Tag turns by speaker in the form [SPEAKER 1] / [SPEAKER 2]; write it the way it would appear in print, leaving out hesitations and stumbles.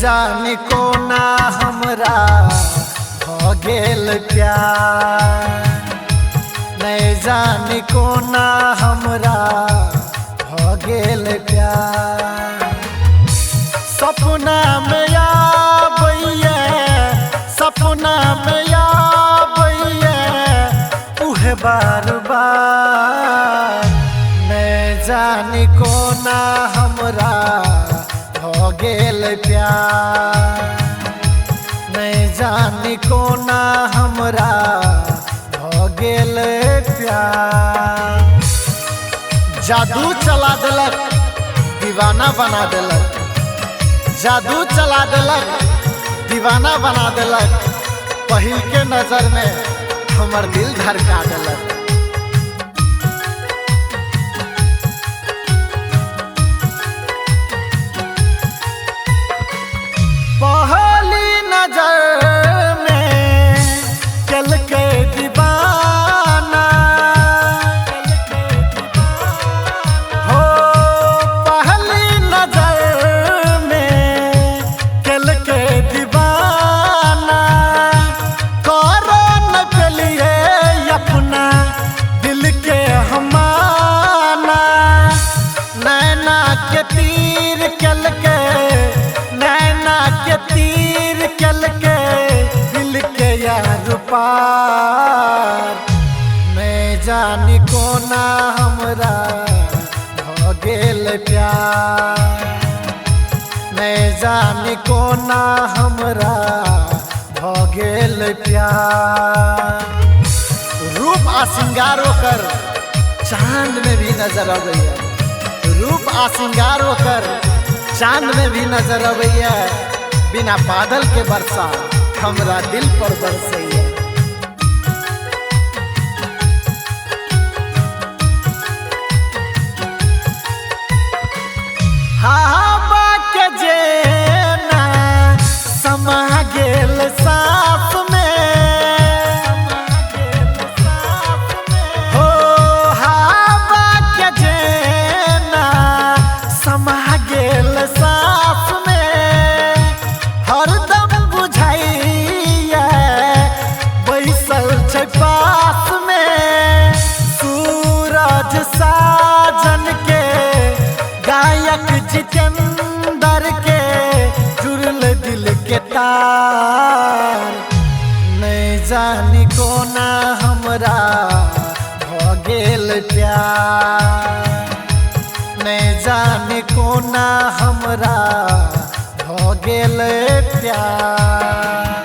[SPEAKER 1] जानी कोना हमरा भ गेल प्यार, नहीं जानी कोना हमरा भ गेल प्यार। सपना में आबैया, सपना में आबैया उहे बार बार, नहीं जानी कोना हमरा भ गेल प्यार, नहीं जानी कोना हमरा भ गेल प्यार। जादू चला देलक, दीवाना बना देलक, जादू चला देलक, दीवाना बना देलक, पहिल के नजर में हमर दिल धड़का देलक। पहली नजर में चल के दीवाना, हो पहली नजर में चल के दीवाना, करो न चलिए अपना दिल के हमाना। नैना के तीर चल के, नैना के तीर चल के दिल के यार पार, मैं जानी कोना हमरा भ गेल प्यार, मैं जानी कोना हमरा भ गेल प्यार। रूप आ श्रृंगार होकर चांद में भी नजर अबैया, रूप आ श्रृंगार होकर चांद में भी नजर अबैया, बिना बादल के बरसा हमरा दिल पर बरसैया। हवा के जेना समा गेल साथ में, हो हवा के जेना समा गेल साथ में, हरदम बुझाइया बैसल छै पास में। सूरज साजन के, गायक जितेंद्र के जुड़ल दिल के तार, नहीं जानी कोना हमरा भ गेल प्यार, नहीं जानी कोना हमरा भ गेल प्यार।